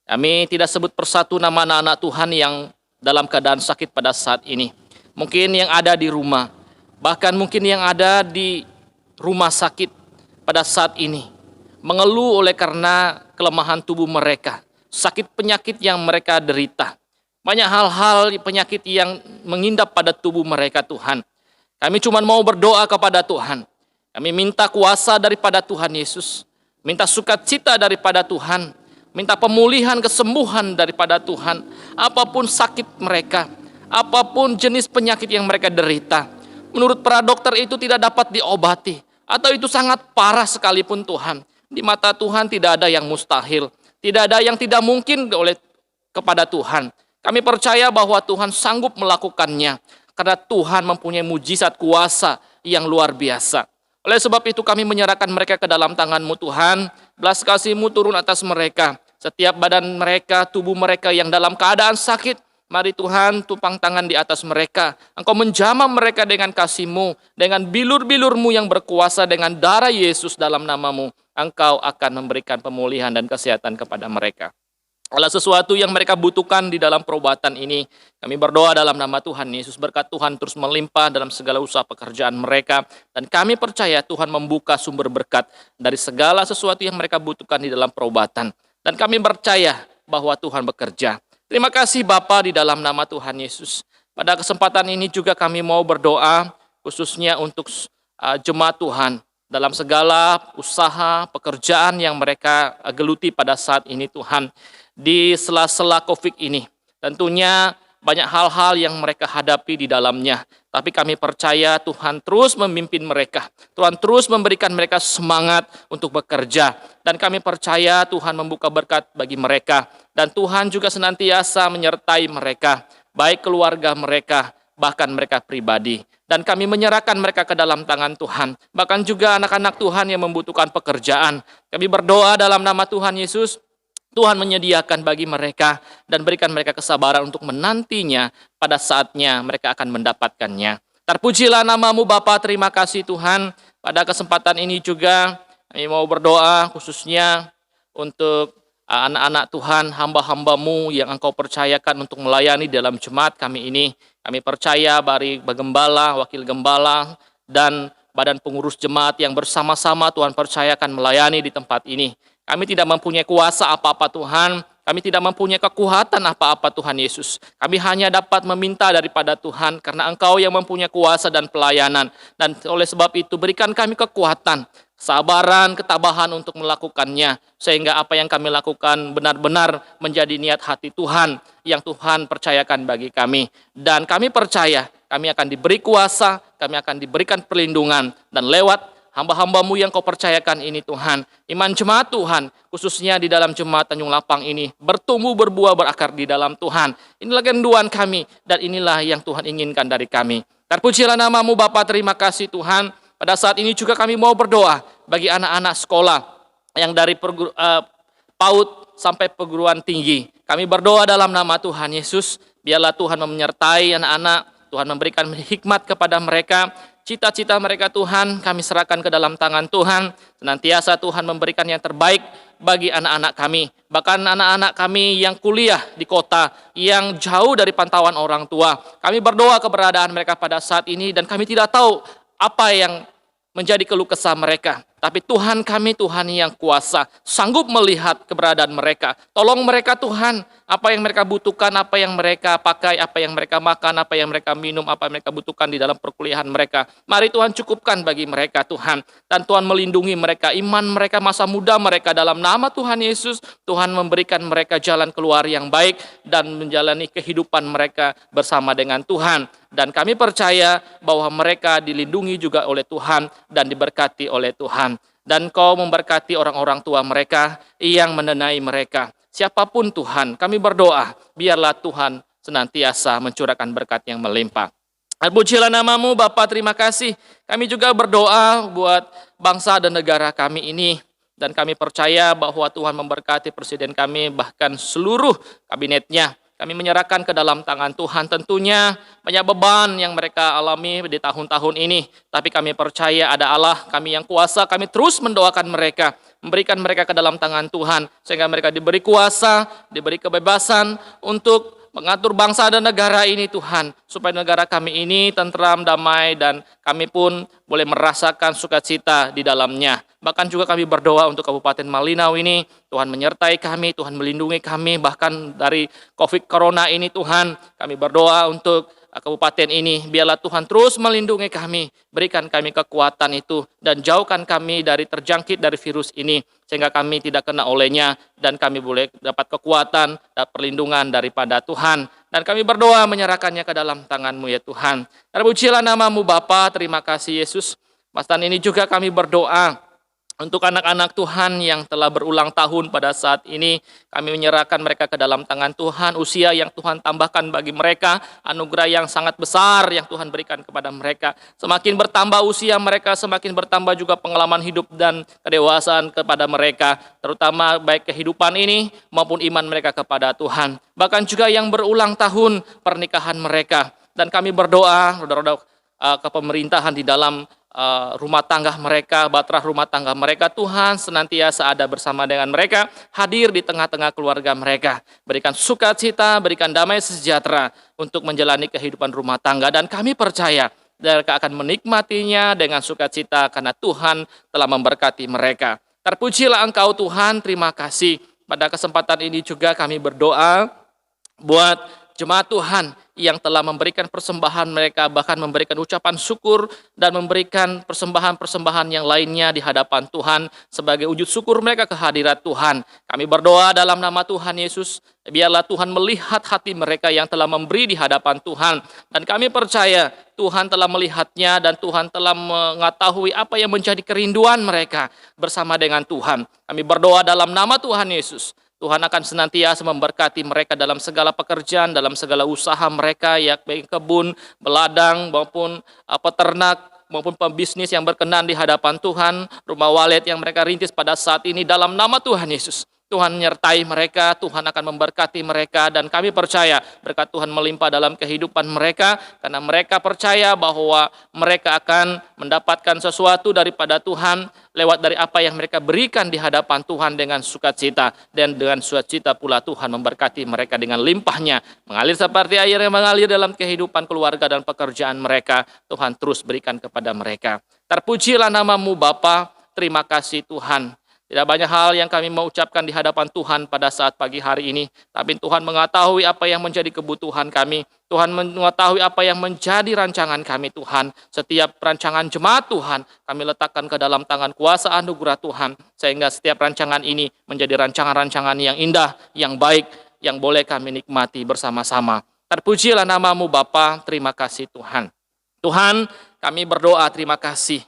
Kami tidak sebut persatu nama anak-anak Tuhan yang dalam keadaan sakit pada saat ini. Mungkin yang ada di rumah, bahkan mungkin yang ada di rumah sakit pada saat ini. Mengeluh oleh karena kelemahan tubuh mereka, sakit penyakit yang mereka derita. Banyak hal-hal penyakit yang mengindap pada tubuh mereka Tuhan. Kami cuma mau berdoa kepada Tuhan. Kami minta kuasa daripada Tuhan Yesus. Minta sukacita daripada Tuhan. Minta pemulihan, kesembuhan daripada Tuhan. Apapun sakit mereka, apapun jenis penyakit yang mereka derita, menurut para dokter itu tidak dapat diobati. Atau itu sangat parah sekalipun Tuhan. Di mata Tuhan tidak ada yang mustahil. Tidak ada yang tidak mungkin kepada Tuhan. Kami percaya bahwa Tuhan sanggup melakukannya. Karena Tuhan mempunyai mujizat kuasa yang luar biasa. Oleh sebab itu kami menyerahkan mereka ke dalam tangan-Mu Tuhan. Belas kasih-Mu turun atas mereka. Setiap badan mereka, tubuh mereka yang dalam keadaan sakit, mari Tuhan tumpang tangan di atas mereka. Engkau menjamah mereka dengan kasih-Mu, dengan bilur-bilur-Mu yang berkuasa, dengan darah Yesus dalam nama-Mu. Engkau akan memberikan pemulihan dan kesehatan kepada mereka. Kalau sesuatu yang mereka butuhkan di dalam perobatan ini, kami berdoa dalam nama Tuhan Yesus. Berkat Tuhan terus melimpah dalam segala usaha pekerjaan mereka. Dan kami percaya Tuhan membuka sumber berkat dari segala sesuatu yang mereka butuhkan di dalam perobatan. Dan kami percaya bahwa Tuhan bekerja. Terima kasih Bapa di dalam nama Tuhan Yesus. Pada kesempatan ini juga kami mau berdoa khususnya untuk jemaat Tuhan. Dalam segala usaha, pekerjaan yang mereka geluti pada saat ini Tuhan. Di sela-sela COVID ini. Tentunya banyak hal-hal yang mereka hadapi di dalamnya. Tapi kami percaya Tuhan terus memimpin mereka. Tuhan terus memberikan mereka semangat untuk bekerja. Dan kami percaya Tuhan membuka berkat bagi mereka. Dan Tuhan juga senantiasa menyertai mereka. Baik keluarga mereka, bahkan mereka pribadi. Dan kami menyerahkan mereka ke dalam tangan Tuhan. Bahkan juga anak-anak Tuhan yang membutuhkan pekerjaan. Kami berdoa dalam nama Tuhan Yesus. Tuhan menyediakan bagi mereka dan berikan mereka kesabaran untuk menantinya pada saatnya mereka akan mendapatkannya. Terpujilah nama-Mu Bapa, terima kasih Tuhan. Pada kesempatan ini juga kami mau berdoa khususnya untuk anak-anak Tuhan, hamba-hamba-Mu yang Engkau percayakan untuk melayani dalam jemaat kami ini. Kami percaya bagi gembala, wakil gembala, dan badan pengurus jemaat yang bersama-sama Tuhan percayakan melayani di tempat ini. Kami tidak mempunyai kuasa apa-apa Tuhan. Kami tidak mempunyai kekuatan apa-apa Tuhan Yesus. Kami hanya dapat meminta daripada Tuhan karena Engkau yang mempunyai kuasa dan pelayanan. Dan oleh sebab itu berikan kami kekuatan, kesabaran, ketabahan untuk melakukannya. Sehingga apa yang kami lakukan benar-benar menjadi niat hati Tuhan yang Tuhan percayakan bagi kami. Dan kami percaya kami akan diberi kuasa, kami akan diberikan perlindungan. Dan lewat hamba-hamba-Mu yang Kau percayakan ini Tuhan, iman jemaat Tuhan, khususnya di dalam jemaat Tanjung Lapang ini, bertumbuh, berbuah, berakar di dalam Tuhan. Inilah kenduaan kami, dan inilah yang Tuhan inginkan dari kami. Terpujilah nama-Mu Bapa, terima kasih Tuhan. Pada saat ini juga kami mau berdoa bagi anak-anak sekolah yang dari PAUD sampai perguruan tinggi. Kami berdoa dalam nama Tuhan Yesus, biarlah Tuhan menyertai anak-anak, Tuhan memberikan hikmat kepada mereka. Cita-cita mereka Tuhan kami serahkan ke dalam tangan Tuhan. Senantiasa Tuhan memberikan yang terbaik bagi anak-anak kami. Bahkan anak-anak kami yang kuliah di kota, yang jauh dari pantauan orang tua. Kami berdoa keberadaan mereka pada saat ini dan kami tidak tahu apa yang menjadi keluh kesah mereka. Tapi Tuhan kami, Tuhan yang kuasa, sanggup melihat keberadaan mereka. Tolong mereka Tuhan, apa yang mereka butuhkan, apa yang mereka pakai, apa yang mereka makan, apa yang mereka minum, apa yang mereka butuhkan di dalam perkuliahan mereka. Mari Tuhan cukupkan bagi mereka Tuhan. Dan Tuhan melindungi mereka, iman mereka, masa muda mereka dalam nama Tuhan Yesus. Tuhan memberikan mereka jalan keluar yang baik dan menjalani kehidupan mereka bersama dengan Tuhan. Dan kami percaya bahwa mereka dilindungi juga oleh Tuhan dan diberkati oleh Tuhan. Dan Kau memberkati orang-orang tua mereka yang menenai mereka. Siapapun Tuhan, kami berdoa, biarlah Tuhan senantiasa mencurahkan berkat yang melimpah. Pujilah nama-Mu Bapa, terima kasih. Kami juga berdoa buat bangsa dan negara kami ini. Dan kami percaya bahwa Tuhan memberkati presiden kami, bahkan seluruh kabinetnya. Kami menyerahkan ke dalam tangan Tuhan. Tentunya banyak beban yang mereka alami di tahun-tahun ini. Tapi kami percaya ada Allah, kami yang kuasa. Kami terus mendoakan mereka, memberikan mereka ke dalam tangan Tuhan. Sehingga mereka diberi kuasa, diberi kebebasan untuk mengatur bangsa dan negara ini Tuhan. Supaya negara kami ini tentram, damai, dan kami pun boleh merasakan sukacita di dalamnya. Bahkan juga kami berdoa untuk Kabupaten Malinau ini, Tuhan menyertai kami, Tuhan melindungi kami, bahkan dari COVID Corona ini Tuhan, kami berdoa untuk kabupaten ini, biarlah Tuhan terus melindungi kami, berikan kami kekuatan itu, dan jauhkan kami dari terjangkit dari virus ini, sehingga kami tidak kena olehnya, dan kami boleh dapat kekuatan dan perlindungan daripada Tuhan. Dan kami berdoa menyerahkannya ke dalam tangan-Mu ya Tuhan. Terpujilah nama-Mu Bapa, terima kasih Yesus. Pastan ini juga kami berdoa untuk anak-anak Tuhan yang telah berulang tahun pada saat ini, kami menyerahkan mereka ke dalam tangan Tuhan. Usia yang Tuhan tambahkan bagi mereka, anugerah yang sangat besar yang Tuhan berikan kepada mereka. Semakin bertambah usia mereka, semakin bertambah juga pengalaman hidup dan kedewasaan kepada mereka. Terutama baik kehidupan ini maupun iman mereka kepada Tuhan. Bahkan juga yang berulang tahun pernikahan mereka. Dan kami berdoa, roda-roda kepemerintahan di dalam rumah tangga mereka, bahtera rumah tangga mereka, Tuhan senantiasa ada bersama dengan mereka, hadir di tengah-tengah keluarga mereka, berikan sukacita, berikan damai sejahtera untuk menjalani kehidupan rumah tangga, dan kami percaya mereka akan menikmatinya dengan sukacita karena Tuhan telah memberkati mereka. Terpujilah Engkau Tuhan, terima kasih. Pada kesempatan ini juga kami berdoa buat jemaat Tuhan yang telah memberikan persembahan mereka, bahkan memberikan ucapan syukur dan memberikan persembahan-persembahan yang lainnya di hadapan Tuhan sebagai wujud syukur mereka ke hadirat Tuhan. Kami berdoa dalam nama Tuhan Yesus, biarlah Tuhan melihat hati mereka yang telah memberi di hadapan Tuhan. Dan kami percaya Tuhan telah melihatnya dan Tuhan telah mengetahui apa yang menjadi kerinduan mereka bersama dengan Tuhan. Kami berdoa dalam nama Tuhan Yesus. Tuhan akan senantiasa memberkati mereka dalam segala pekerjaan, dalam segala usaha mereka, ya baik kebun, beladang, maupun peternak, maupun pembisnis yang berkenan di hadapan Tuhan, rumah walet yang mereka rintis pada saat ini dalam nama Tuhan Yesus. Tuhan menyertai mereka, Tuhan akan memberkati mereka, dan kami percaya berkat Tuhan melimpah dalam kehidupan mereka, karena mereka percaya bahwa mereka akan mendapatkan sesuatu daripada Tuhan lewat dari apa yang mereka berikan di hadapan Tuhan dengan sukacita, dan dengan sukacita pula Tuhan memberkati mereka dengan limpahnya, mengalir seperti air yang mengalir dalam kehidupan keluarga dan pekerjaan mereka. Tuhan terus berikan kepada mereka. Terpujilah nama-Mu Bapa, terima kasih Tuhan. Tidak banyak hal yang kami mau ucapkan di hadapan Tuhan pada saat pagi hari ini. Tapi Tuhan mengetahui apa yang menjadi kebutuhan kami. Tuhan mengetahui apa yang menjadi rancangan kami Tuhan. Setiap rancangan jemaat Tuhan kami letakkan ke dalam tangan kuasa anugerah Tuhan. Sehingga setiap rancangan ini menjadi rancangan-rancangan yang indah, yang baik, yang boleh kami nikmati bersama-sama. Terpujilah nama-Mu Bapa, terima kasih Tuhan. Tuhan, kami berdoa terima kasih.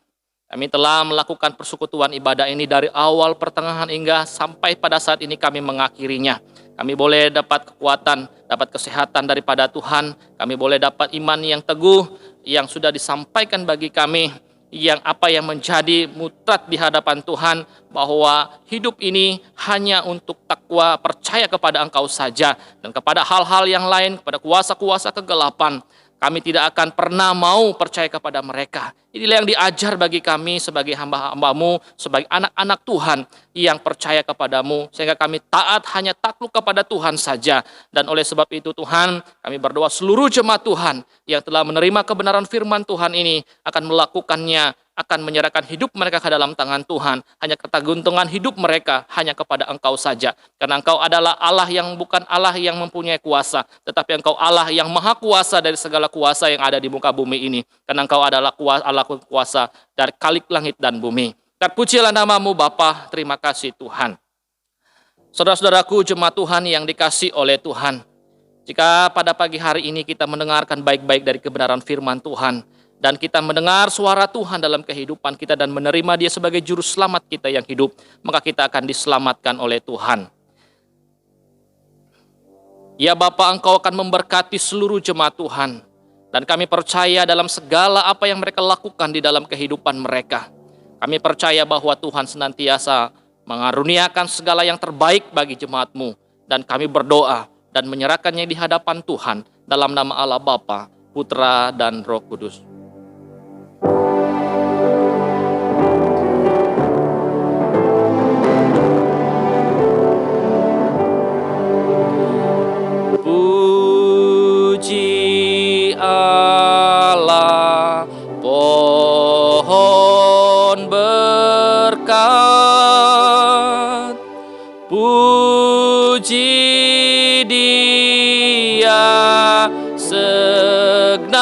Kami telah melakukan persekutuan ibadah ini dari awal, pertengahan, hingga sampai pada saat ini kami mengakhirinya. Kami boleh dapat kekuatan, dapat kesehatan daripada Tuhan. Kami boleh dapat iman yang teguh, yang sudah disampaikan bagi kami, yang apa yang menjadi mutrat di hadapan Tuhan, bahwa hidup ini hanya untuk takwa, percaya kepada Engkau saja, dan kepada hal-hal yang lain, kepada kuasa-kuasa kegelapan, kami tidak akan pernah mau percaya kepada mereka. Inilah yang diajar bagi kami sebagai hamba-hambamu, sebagai anak-anak Tuhan yang percaya kepadamu, sehingga kami taat hanya takluk kepada Tuhan saja. Dan oleh sebab itu Tuhan, kami berdoa seluruh jemaat Tuhan yang telah menerima kebenaran firman Tuhan ini akan melakukannya, akan menyerahkan hidup mereka ke dalam tangan Tuhan. Hanya ketergantungan hidup mereka hanya kepada Engkau saja. Karena Engkau adalah Allah yang bukan Allah yang mempunyai kuasa, tetapi Engkau Allah yang maha kuasa dari segala kuasa yang ada di muka bumi ini. Karena Engkau adalah Allah kuasa dari kalik langit dan bumi. Terpujilah namamu Bapa, terima kasih Tuhan. Saudara-saudaraku jemaat Tuhan yang dikasih oleh Tuhan, jika pada pagi hari ini kita mendengarkan baik-baik dari kebenaran firman Tuhan, dan kita mendengar suara Tuhan dalam kehidupan kita dan menerima Dia sebagai juru selamat kita yang hidup, maka kita akan diselamatkan oleh Tuhan. Ya Bapa, Engkau akan memberkati seluruh jemaat Tuhan, dan kami percaya dalam segala apa yang mereka lakukan di dalam kehidupan mereka. Kami percaya bahwa Tuhan senantiasa mengaruniakan segala yang terbaik bagi jemaat-Mu, dan kami berdoa dan menyerahkannya di hadapan Tuhan dalam nama Allah Bapa, Putra, dan Roh Kudus. Puji Allah, pohon berkat. Puji Dia segenap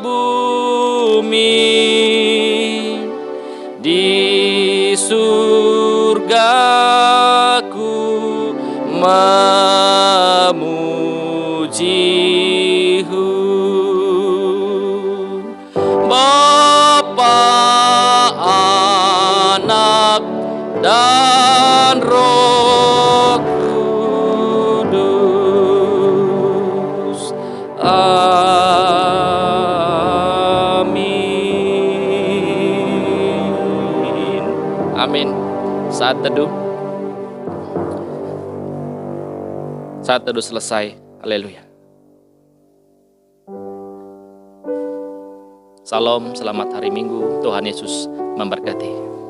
bumi. Di surgaku memuji-Hu. Bapa, Anak, dan Roh Kudus. Amin. Amin. Saat teduh selesai. Haleluya. Salam, selamat hari Minggu. Tuhan Yesus memberkati.